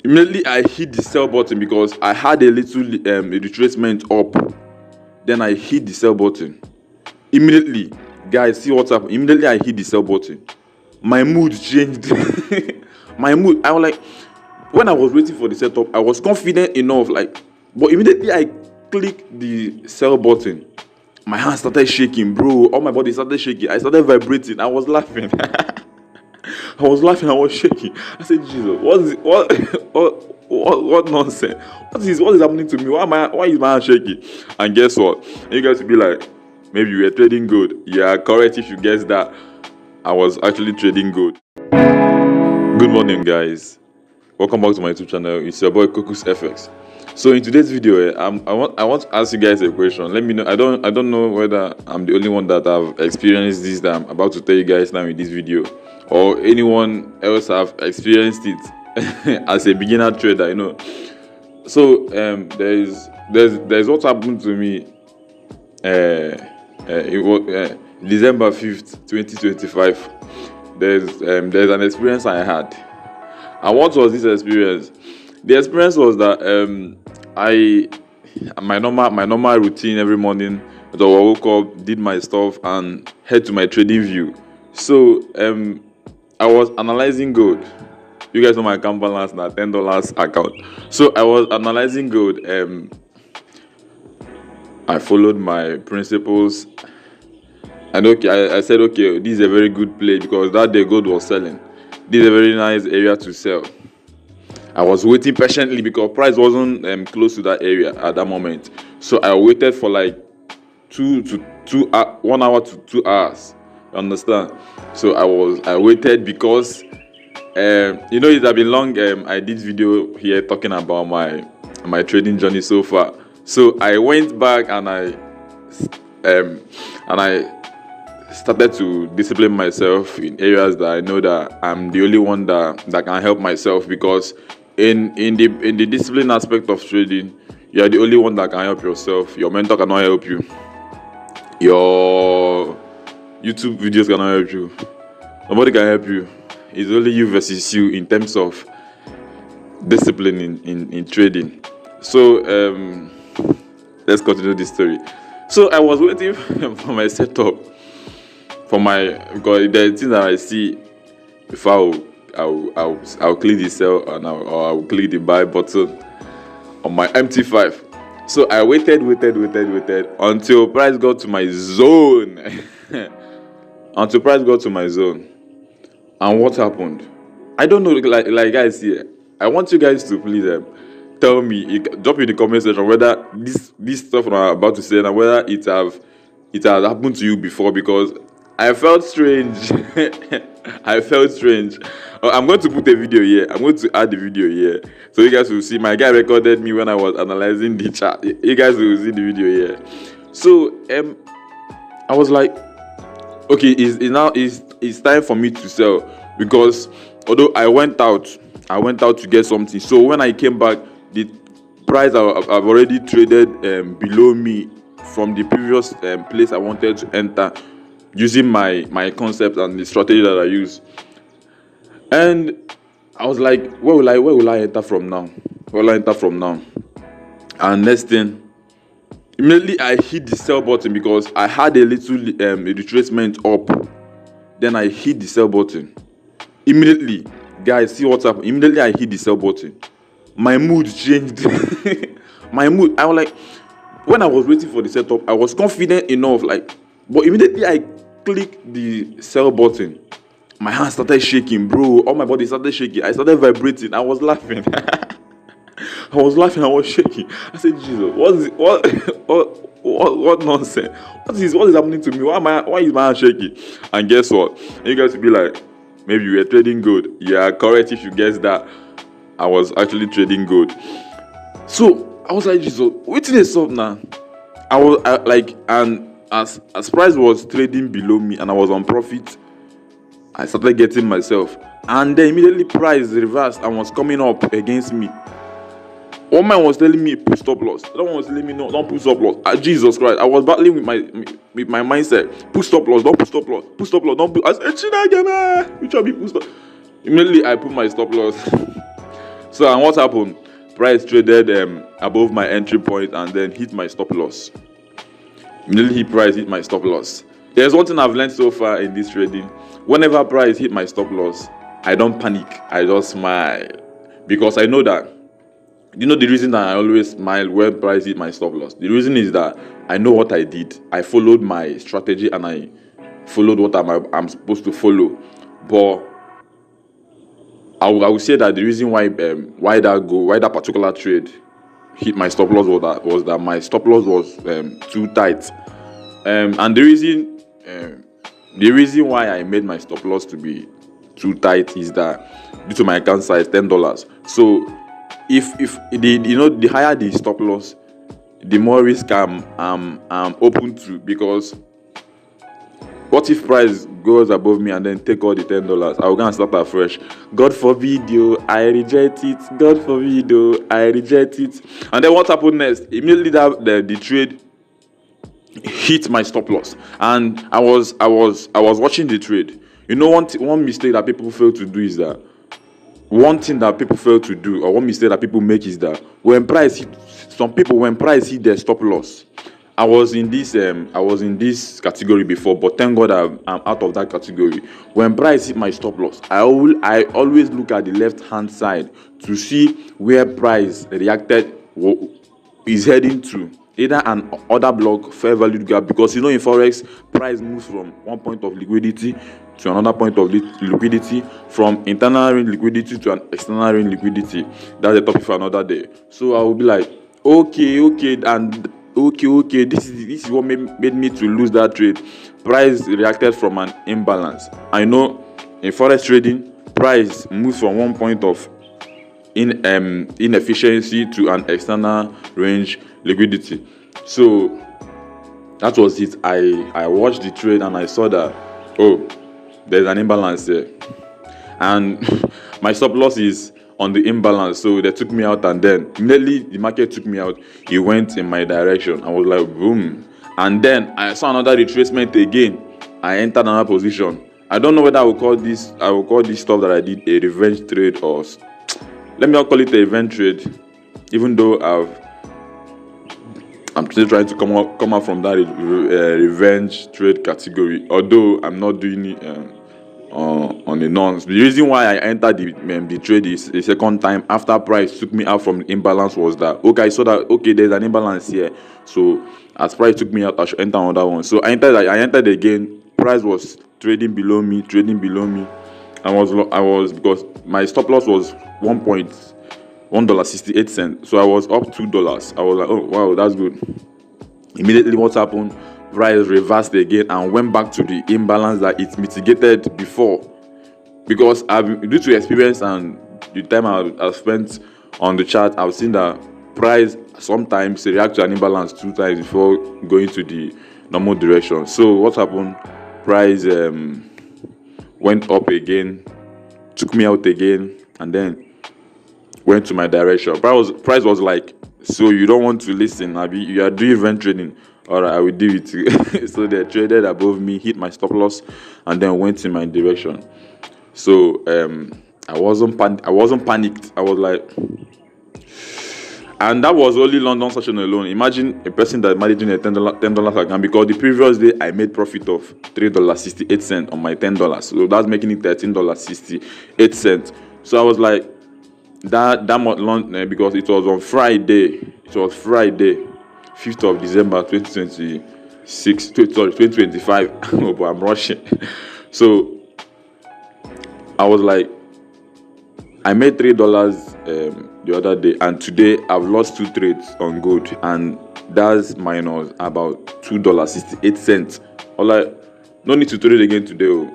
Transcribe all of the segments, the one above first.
Immediately I hit the sell button because I had a little retracement up. Then I hit the sell button. Immediately, guys, see what's happened. Immediately I hit the sell button. My mood changed. My mood, I was like, when I was waiting for the setup, I was confident enough, but immediately I clicked the sell button. My hands started shaking, bro. All my body started shaking. I started vibrating. I was laughing. I was shaking. I said, Jesus, what nonsense? What is happening to me? Why is my hand shaking? And guess what? And you guys will be like, maybe you were trading good. Yeah, correct if you guess that. I was actually trading good. Good morning, guys. Welcome back to my YouTube channel. It's your boy KokusFx. So in today's video, I want to ask you guys a question. Let me know. I don't know whether I'm the only one that have experienced this that I'm about to tell you guys now in this video, or anyone else have experienced it as a beginner trader. So there's what happened to me. It was December 5th, 2025. There's an experience I had. And what was this experience? The experience was that my normal routine every morning. So I woke up, did my stuff, and head to my trading view. So I was analyzing gold. You guys know my account balance now, $10 account. So I was analyzing gold. I followed my principles. And I said, okay, this is a very good play because that day gold was selling. This is a very nice area to sell. I was waiting patiently because price wasn't close to that area at that moment. So I waited for like 1 hour to 2 hours. You understand? So I waited because it had been long. I did video here talking about my trading journey so far. So I went back and I started to discipline myself in areas that I know that I'm the only one that can help myself, because in the discipline aspect of trading, you are the only one that can help yourself. Your mentor cannot help you. Your YouTube videos cannot help you. Nobody can help you. It's only you versus you in terms of discipline in trading. So let's continue this story. So I was waiting for my setup. Because there are things that I see before I'll click the sell or I'll click the buy button on my MT5. So I waited until price got to my zone. And what happened? I don't know, like guys here. I want you guys to please tell me, drop in the comment section whether this stuff I'm about to say and whether it has happened to you before, because I felt strange. I'm going to put a video here. I'm going to add the video here, so you guys will see. My guy recorded me when I was analyzing the chart. You guys will see the video here. So I was like, okay, it's time for me to sell, because although I went out to get something. So when I came back, the price I've already traded below me from the previous place I wanted to enter, using my concept and the strategy that I use. And I was like, where will I enter from now? And next thing, immediately I hit the sell button because I had a little retracement up. Then I hit the sell button. Immediately, guys, see what's happened. Immediately I hit the sell button. My mood changed. My mood, I was like, when I was waiting for the setup, I was confident enough, but immediately I clicked the sell button. My hands started shaking, bro. All my body started shaking. I started vibrating. I was laughing. I was shaking. I said, Jesus, what nonsense? What is happening to me? Why is my hand shaking? And guess what? And you guys will be like, maybe you were trading good. Yeah, correct if you guess that. I was actually trading good. So I was like, Jesus, wait till it's up now. And as price was trading below me and I was on profit, I started getting myself. And then immediately price reversed and was coming up against me. One man was telling me put stop loss. The other one was telling me no, don't put stop loss. Jesus Christ, I was battling with my mindset. Put stop loss, don't put stop loss. Put stop loss, don't put. I said, China, which will be put stop. Immediately I put my stop loss. So and what happened? Price traded above my entry point and then hit my stop loss. Immediately price hit my stop loss. There's one thing I've learned so far in this trading. Whenever price hit my stop loss, I don't panic. I just smile. Because I know that, you know the reason that I always smile when price hit my stop loss? The reason is that I know what I did. I followed my strategy and I followed what I'm supposed to follow. But I will say that the reason why that particular trade hit my stop loss was that my stop loss was too tight. And the reason why I made my stop loss to be too tight is that due to my account size $10. So if the higher the stop loss, the more risk I'm open to, because what if price goes above me and then take all the $10? I will go and start afresh. God forbid, I reject it. God forbid, I reject it. And then what happened next? Immediately the trade hit my stop loss, and I was watching the trade. You know, one mistake that people fail to do is that one mistake that people make is that when price hit their stop loss. I was in this category before, but thank God I'm out of that category. When price hit my stop loss, I always look at the left hand side to see where price reacted is heading to, either an order block, fair value gap, because in forex, price moves from one point of liquidity to another point of liquidity, from internal range liquidity to an external range liquidity. That's a topic for another day. So I will be like, okay, this is what made me to lose that trade. Price reacted from an imbalance. I know in forex trading, price moves from one point of inefficiency to an external range liquidity. So that was it. I watched the trade and I saw that there's an imbalance there, and my stop loss is on the imbalance. So they took me out, and then immediately the market took me out. It went in my direction. I was like, boom. And then I saw another retracement again. I entered another position. I don't know whether I will call this stuff that I did a revenge trade, or let me not call it a revenge trade, even though I'm still trying to come out from that revenge trade category, although I'm not doing it on the nonce. The reason why I entered the trade is the second time after price took me out from the imbalance was that I saw that there's an imbalance here. So as price took me out, I should enter another one. So I entered again. Price was trading below me. I was because my stop loss was $1.68. So I was up $2. I was like, oh wow, that's good. Immediately what happened? Price reversed again and went back to the imbalance that it mitigated before. Because due to experience and the time I've spent on the chart, I've seen that price sometimes react to an imbalance 2 times before going to the normal direction. So what happened? Price went up again, took me out again, and then went to my direction. Price was like, so you don't want to listen, Abby? You are doing event trading. Alright, I will do it too. So they traded above me, hit my stop loss, and then went in my direction. So I wasn't panicked. I was like, and that was only London session alone. Imagine a person that managing a $10 account, because the previous day I made profit of $3.68 on my $10. So that's making it $13.68. So I was like, that much long, because it was on Friday. It was Friday, 5th of December 2025. Oh, but I'm rushing. So I was like, I made $3 the other day, and today I've lost 2 trades on gold, and that's minus about $2.68. I was like, no need to trade again today.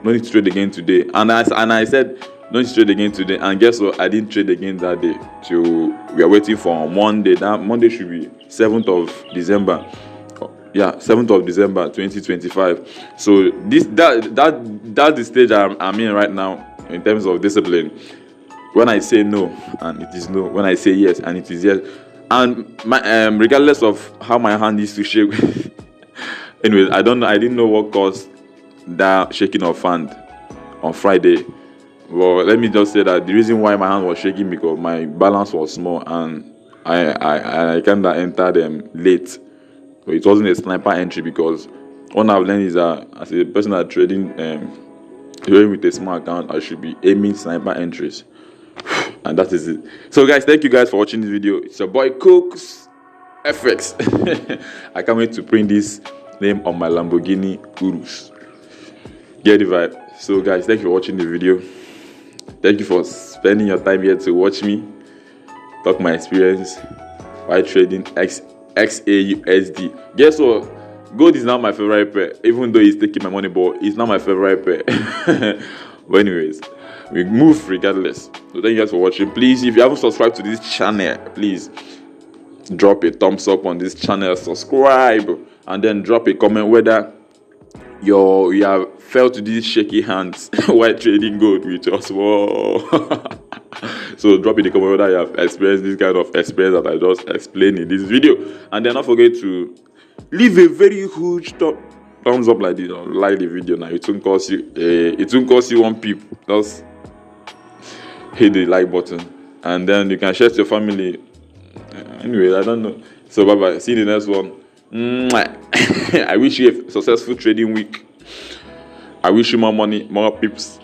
No need to trade again today. And I said, no need to trade again today. And guess what? I didn't trade again that day. So we are waiting for Monday. That Monday should be 7th of December. Yeah, 7th of December 2025. So that's the stage I'm in right now in terms of discipline. When I say no, and it is no. When I say yes, and it is yes. And regardless of how my hand is to shake. Anyways, I didn't know what caused that shaking of hand on Friday. Well, let me just say that the reason why my hand was shaking because my balance was small and I kind of entered them late. So it wasn't a sniper entry because what I've learned is that as a person that trading with a small account, I should be aiming sniper entries. And that is it. So guys, thank you guys for watching this video. It's your boy KokusFx. I can't wait to print this name on my Lamborghini Urus. Get the vibe. So guys, thank you for watching the video. Thank you for spending your time here to watch me talk my experience while trading XAUUSD. Guess what? Gold is now my favorite pair, even though it's taking my money, but it's not my favorite pair. But anyways, we move regardless. So thank you guys for watching. Please, if you haven't subscribed to this channel, please drop a thumbs up on this channel, subscribe, and then drop a comment whether you have felt these shaky hands while trading gold with us. Whoa. So drop in the comment whether you have experienced this kind of experience that I just explained in this video, and then don't forget to leave a very huge thumbs up like this, or like the video. Now it won't cost you one peep. Just hit the like button, and then you can share to your family. Anyway, I don't know. So bye bye. See you in the next one. I wish you a successful trading week. I wish you more money, more peeps.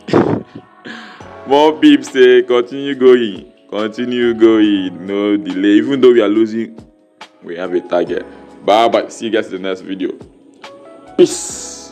More peeps. Continue going, no delay. Even though we are losing, we have a target. Bye bye. See you guys in the next video. Peace.